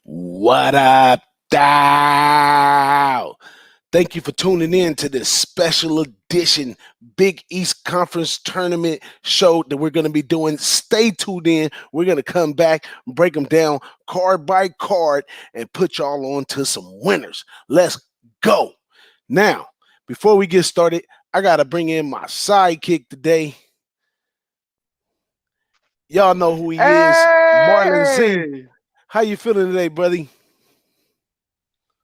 What up, thou? Thank you for tuning in to this special edition Big East Conference Tournament show that we're going to be doing. Stay tuned in. We're going to come back, break them down card by card, and put y'all on to some winners. Let's go. Now, before we get started, I got to bring in my sidekick today. Y'all know who he is, Marlon Z. How you feeling today, buddy?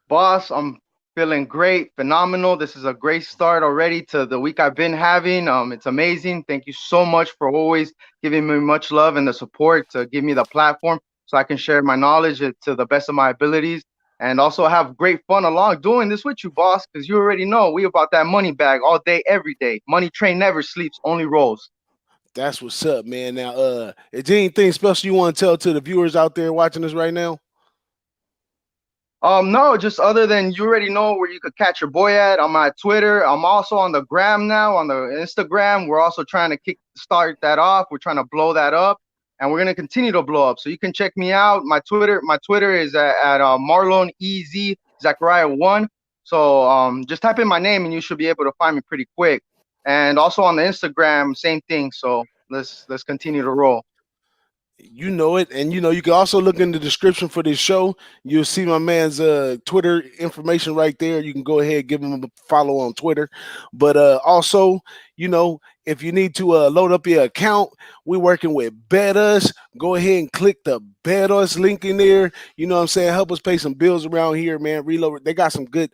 Boss, I'm feeling great, phenomenal. This is a great start already to the week I've been having. It's amazing. Thank you so much for always giving me much love and the support to give me the platform so I can share my knowledge to the best of my abilities and also have great fun along doing this with you, boss, because you already know we about that money bag all day, every day. Money train never sleeps, only rolls. That's what's up, man. Now, is there anything special you want to tell to the viewers out there watching us right now? No, just other than you already know where you could catch your boy at. I'm at Twitter. I'm also on the gram now, on the Instagram. We're also trying to start that off. We're trying to blow that up, and we're gonna continue to blow up. So you can check me out. My Twitter is at Marlon EZ Zachariah 1. So just type in my name and you should be able to find me pretty quick. And also on the Instagram, same thing. So let's continue to roll. You know it, and you can also look in the description for this show. You'll see my man's Twitter information right there. You can go ahead, give him a follow on Twitter. But also, if you need to load up your account, we're working with BetUs. Go ahead and click the BetUs link in there. You know what I'm saying? Help us pay some bills around here, man. Reload. They got some good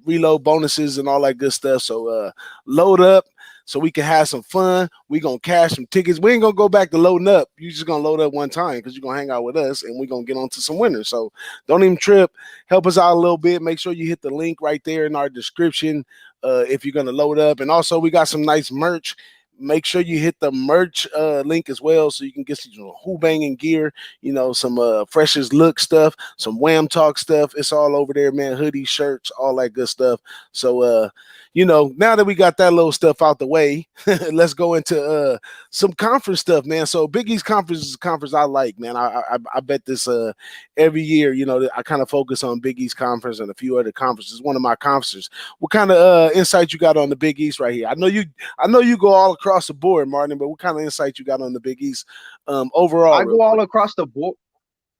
reload bonuses and all that good stuff. So load up so we can have some fun. We gonna cash some tickets. We ain't gonna go back to loading up. You just gonna load up one time because you're gonna hang out with us and we're gonna get on to some winners. So don't even trip. Help us out a little bit. Make sure you hit the link right there in our description if you're gonna load up. And also we got some nice merch. Make sure you hit the merch link as well so you can get some Who-Bangin gear, some freshest look stuff, some Wham Talk stuff. It's all over there, man. Hoodies, shirts, all that good stuff. So now that we got that little stuff out the way, let's go into some conference stuff, man. So Big East Conference is a conference I like, man. I bet this every year, I kind of focus on Big East Conference and a few other conferences. One of my conferences. What kind of insight you got on the Big East right here? I know you go all across the board, Martin, but what kind of insight you got on the Big East overall? I go all across the board.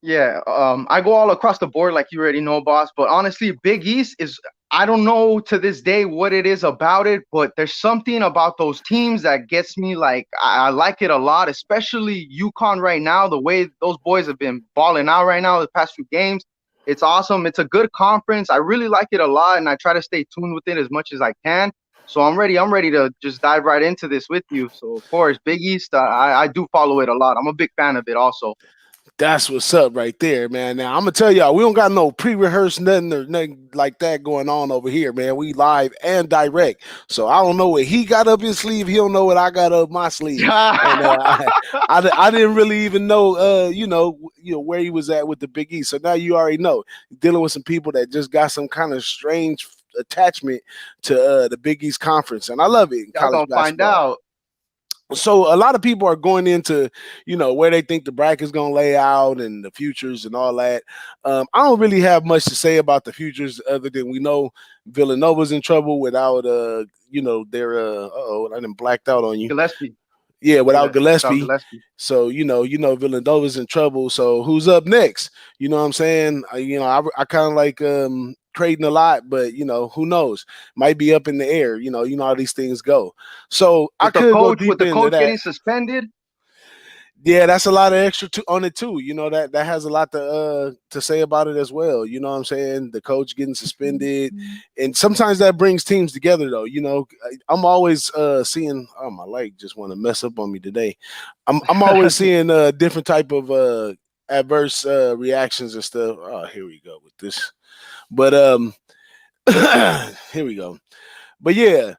Yeah, I go all across the board like you already know, boss. But honestly, Big East is, I don't know to this day what it is about it, but there's something about those teams that gets me like, I like it a lot, especially UConn right now, the way those boys have been balling out right now the past few games. It's awesome. It's a good conference. I really like it a lot, and I try to stay tuned with it as much as I can. So I'm ready to just dive right into this with you. So, of course, Big East, I do follow it a lot. I'm a big fan of it also. That's what's up right there, man. Now I'm gonna tell y'all, we don't got no pre-rehearsed nothing or nothing like that going on over here, man. We live and direct, so I don't know what he got up his sleeve. He don't know what I got up my sleeve, and I didn't really even know, where he was at with the Big East. So now you already know, dealing with some people that just got some kind of strange attachment to the Big East Conference, and I love it in Y'all college gonna find basketball. out. So a lot of people are going into, where they think the bracket's going to lay out and the futures and all that. I don't really have much to say about the futures other than we know Villanova's in trouble without, their, I done blacked out on you. Gillespie. Yeah, without Gillespie. Gillespie. So, Villanova's in trouble. So who's up next? You know what I'm saying? I kind of like trading a lot, but who knows? Might be up in the air. You know how these things go. So I could go deep With the into coach that. getting suspended. Yeah, that's a lot of extra on it too. That has a lot to say about it as well. You know what I'm saying? The coach getting suspended, and sometimes that brings teams together. Though, I'm always seeing. Oh, my leg just want to mess up on me today. I'm always seeing different type of adverse reactions and stuff. Oh, here we go with this. But here we go. But yeah,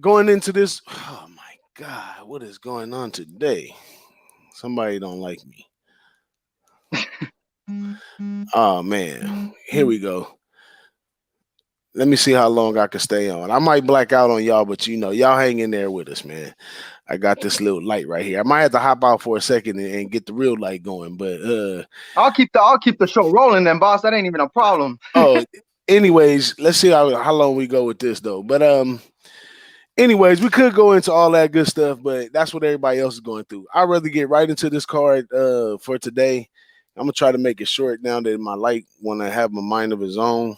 going into this. Oh my God, what is going on today? Somebody don't like me. Oh man, here we go. Let me see how long I can stay on. I might black out on y'all, but y'all hang in there with us, man. I got this little light right here. I might have to hop out for a second and get the real light going, but I'll keep the show rolling then, boss. That ain't even a problem. oh, anyways, let's see how long we go with this though. But anyways, we could go into all that good stuff, but that's what everybody else is going through. I'd rather get right into this card for today. I'm gonna try to make it short now that my light want to have my mind of his own.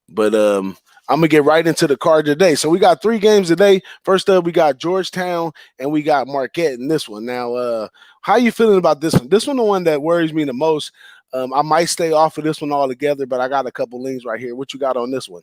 But I'm gonna get right into the card today. So we got 3 games today. First up, we got Georgetown and we got Marquette in this one. Now, how you feeling about this one? This one, the one that worries me the most. I might stay off of this one altogether, but I got a couple links right here. What you got on this one?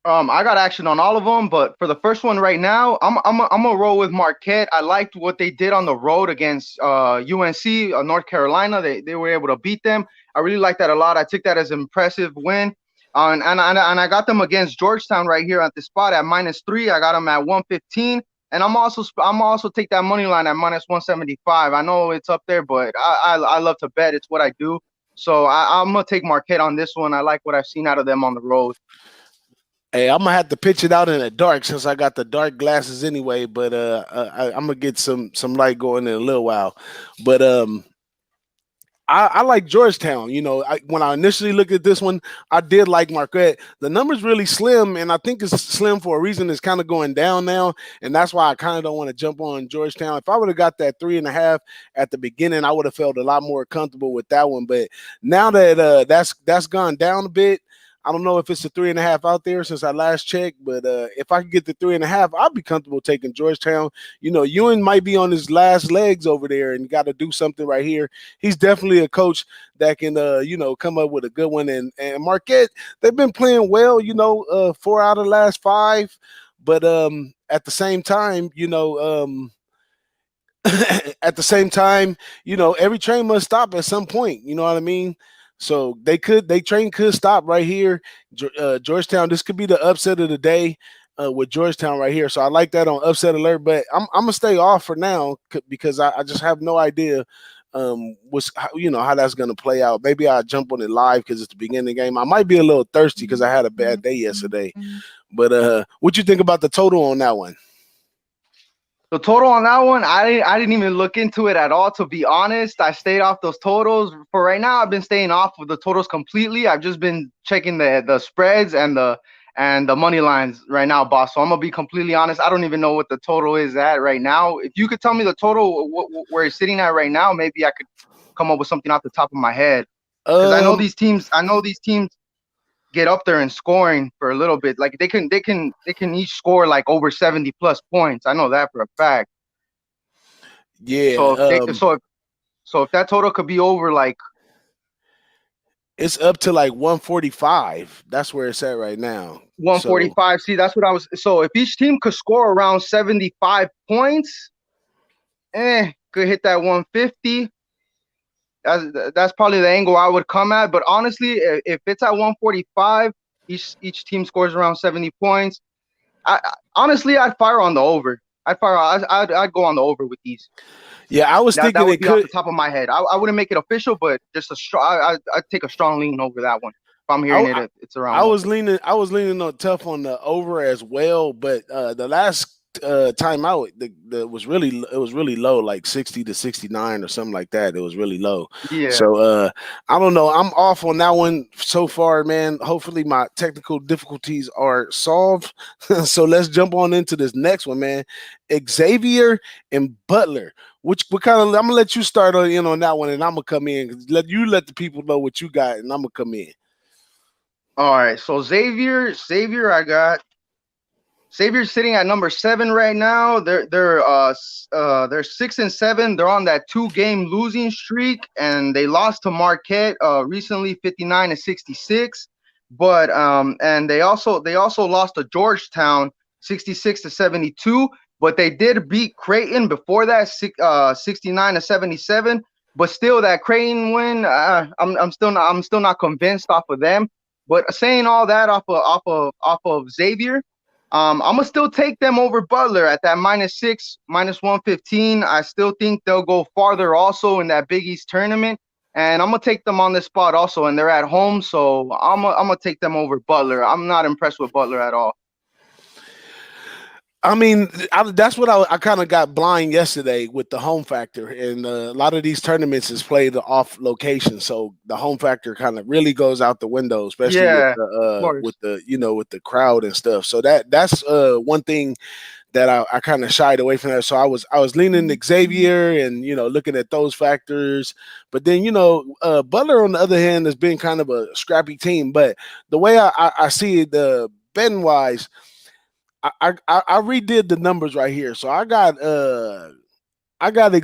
I got action on all of them, but for the first one right now, I'm gonna roll with Marquette. I liked what they did on the road against UNC, North Carolina. They were able to beat them. I really like that a lot. I took that as an impressive win. And I got them against Georgetown right here at the spot at -3. I got them at 115, and I'm also take that money line at -175. I know it's up there, but I love to bet. It's what I do. So I'm gonna take Marquette on this one. I like what I've seen out of them on the road. Hey, I'm gonna have to pitch it out in the dark since I got the dark glasses anyway. But I'm gonna get some light going in a little while. But I like Georgetown. When I initially looked at this one, I did like Marquette. The number's really slim, and I think it's slim for a reason. It's kind of going down now, and that's why I kind of don't want to jump on Georgetown. If I would have got that 3.5 at the beginning, I would have felt a lot more comfortable with that one. But now that that's gone down a bit, I don't know if it's a 3.5 out there since I last checked, but if I could get the 3.5, I'd be comfortable taking Georgetown. Ewan might be on his last legs over there and got to do something right here. He's definitely a coach that can, come up with a good one. And Marquette, they've been playing well, 4 out of the last 5. But at the same time, every train must stop at some point. You know what I mean? So they train could stop right here. Georgetown, this could be the upset of the day with Georgetown right here. So I like that on upset alert, but I'm gonna stay off for now because I just have no idea how that's gonna play out. Maybe I'll jump on it live because it's the beginning of the game. I might be a little thirsty because I had a bad day yesterday. But what you think about the total on that one? The total on that one, I didn't even look into it at all, to be honest. I stayed off those totals. For right now, I've been staying off of the totals completely. I've just been checking the spreads and the money lines right now, boss. So I'm gonna be completely honest. I don't even know what the total is at right now. If you could tell me the total where it's sitting at right now, maybe I could come up with something off the top of my head. Because I know these teams get up there in scoring for a little bit. Like they can each score like over 70 plus points. I know that for a fact. Yeah. So if that total could be over, like, it's up to like 145. That's where it's at right now. 145. See, that's what I was. So if each team could score around 75 points, could hit that 150. That's probably the angle I would come at. But honestly, if it's at 145, each team scores around 70 points. Honestly, I'd fire on the over. I'd go on the over with these. Yeah, I was thinking that would be off the top of my head. I wouldn't make it official, but just I'd take a strong lean over that one. If I'm hearing it's around. I was leaning on tough on the over as well, but the last time out, it was really low, like 60 to 69 or something like that. It was really low. Yeah. So I don't know. I'm off on that one so far, man. Hopefully my technical difficulties are solved. So let's jump on into this next one, man. Xavier and Butler. What kind of? I'm gonna let you start in on that one, and I'm gonna come in. Let the people know what you got, and I'm gonna come in. All right. So Xavier, I got. Xavier's sitting at number 7 right now. They're 6-7. They're on that 2-game losing streak, and they lost to Marquette recently, 59-66. But and they also lost to Georgetown, 66-72. But they did beat Creighton before that, 69-77. But still, that Creighton win, I'm still not convinced off of them. But saying all that off of Xavier. I'm gonna still take them over Butler at that -6, -115. I still think they'll go farther also in that Big East tournament. and I'm gonna take them on this spot also, and they're at home, so I'm gonna take them over Butler. I'm not impressed with Butler at all. I mean, that's what I kind of got blind yesterday with the home factor, and a lot of these tournaments is played off location, so the home factor kind of really goes out the window, especially Yeah, of with course. the with the crowd and stuff. So that's one thing that I kind of shied away from that. So I was leaning Xavier and looking at those factors, but then Butler on the other hand has been kind of a scrappy team. But the way I see it, betting wise. I redid the numbers right here. So I got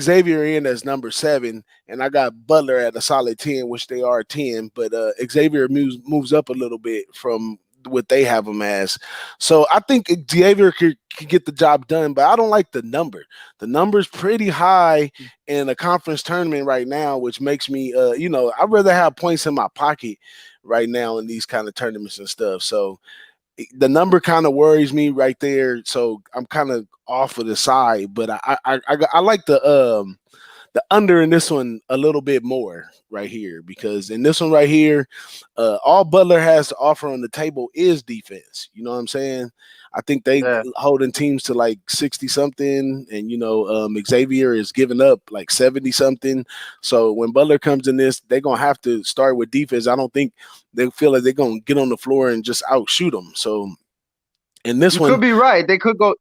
Xavier in as number 7, and I got Butler at a solid 10, which they are 10. But Xavier moves up a little bit from what they have him as. So I think Xavier could get the job done, but I don't like the number. The number's pretty high in a conference tournament right now, which makes me, I'd rather have points in my pocket right now in these kind of tournaments and stuff. So the number kind of worries me right there, so I'm kind of off of the side. But I like the under in this one a little bit more right here, because in this one right here, all Butler has to offer on the table is defense. You know what I'm saying? I think they Yeah. holding teams to like 60 something, and Xavier is giving up like 70 something. So when Butler comes in this, they're gonna have to start with defense. I don't think they feel like they're gonna get on the floor and just outshoot them. So in this You one, could be right. They could go.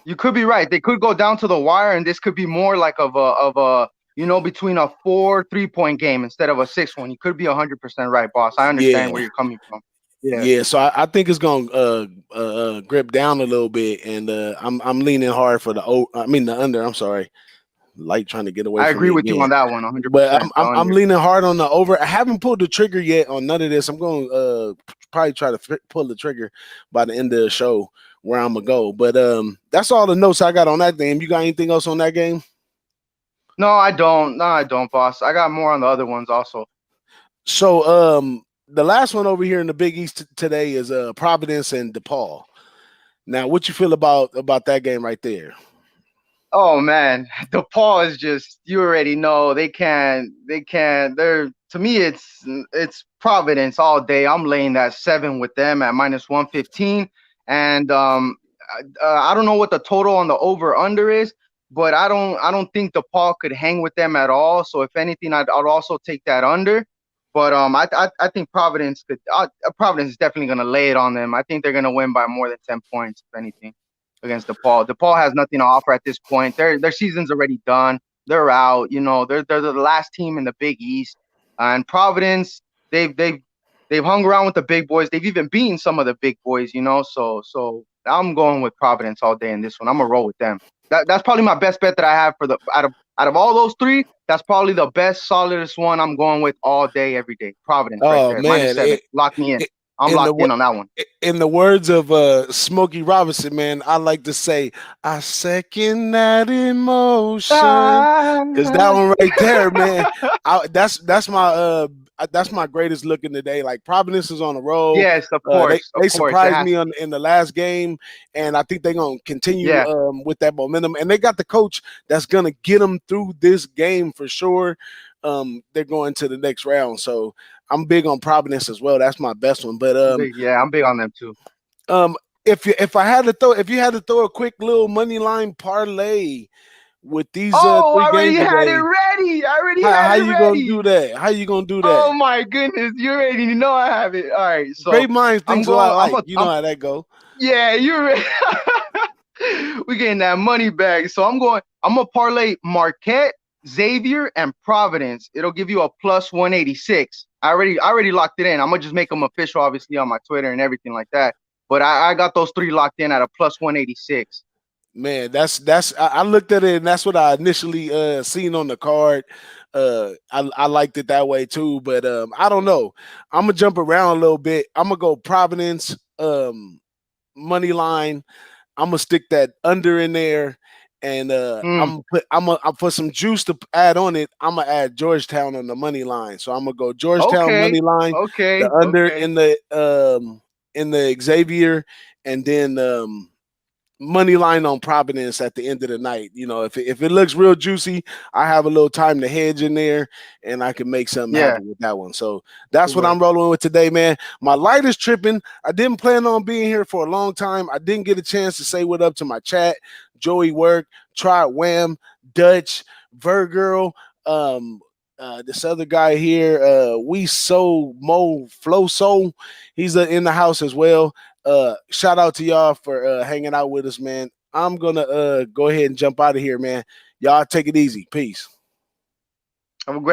You could be right. They could go down to the wire, and this could be more like of a between a 4 3-point game instead of a 6 1. You could be 100% right, boss. I yeah, understand where you're coming from. Yeah. yeah. So I think it's gonna grip down a little bit, and I'm leaning hard for the under. I'm sorry, light trying to get away I from agree me with you again. on that one, But 100%. The I'm under. leaning hard on the over. I haven't pulled the trigger yet on none of this. I'm going to probably try to pull the trigger by the end of the show where I'm gonna go. But that's all the notes I got on that game. You got anything else on that game? No, I don't. No, I don't, boss. I got more on the other ones also. So the last one over here in the Big East today is Providence and DePaul. Now, what you feel about that game right there? Oh man, DePaul is just, you already know, they're, to me it's Providence all day. I'm laying that 7 with them at -115, and I don't know what the total on the over under is, but I don't think DePaul could hang with them at all. So if anything, I'd also take that under. But I think Providence is definitely gonna lay it on them. I think they're gonna win by more than 10 points if anything against DePaul. DePaul has nothing to offer at this point. Their season's already done. They're out. They're the last team in the Big East. And Providence, they've hung around with the big boys. They've even beaten some of the big boys. So I'm going with Providence all day in this one. I'm gonna roll with them. That's probably my best bet that I have for the out of all those three. That's probably the best, solidest one I'm going with all day, every day. Providence right Oh there, man, -7. Lock me in. I'm in locked the in on that one. in the words of Smokey Robinson, man, I like to say, I second that emotion. Cause that Ah, one right there, man, that's my greatest look in the day. Like Providence is on the road. yes, of They course, of they course. It surprised has me to. in the last game, and I think they're gonna continue Yeah, with that momentum. And they got the coach that's gonna get them through this game for sure. They're going to the next round, so I'm big on Providence as well. That's my best one. But I'm big on them too. um, if you had to throw a quick little money line parlay with these Oh, I three already games had it today, ready. I already how had it you gonna do ready. that? How you gonna do that? Oh my goodness, you already know I have it. All right, so Great minds I'm thinks a lot going. alike. You know how that go. Yeah, you're right. We getting that money back. So I'm gonna parlay Marquette, Xavier, and Providence. It'll give you a +186. I already locked it in. I'm gonna just make them official, obviously, on my Twitter and everything like that. But I got those three locked in at a +186. Man, that's I looked at it and that's what I initially seen on the card. I liked it that way too, but I don't know. I'm gonna jump around a little bit. I'm gonna go Providence money line. I'm gonna stick that under in there, and Mm, I'm gonna for some juice to add on it. I'm gonna add Georgetown on the money line. So I'm gonna go Georgetown okay, money line, the under okay. in the Xavier, and then money line on Providence at the end of the night. You know, if it looks real juicy, I have a little time to hedge in there, and I can make something Yeah. happen with that one. So that's what Super. I'm rolling with today, man. My light is tripping. I didn't plan on being here for a long time. I didn't get a chance to say what up to my chat. Joey Work, TrotWAM, Dutch, Virgirl, this other guy here, We So Mo Flow Soul. He's in the house as well. Shout out to y'all for hanging out with us, man. I'm gonna go ahead and jump out of here, man. Y'all take it easy. Peace. Have a great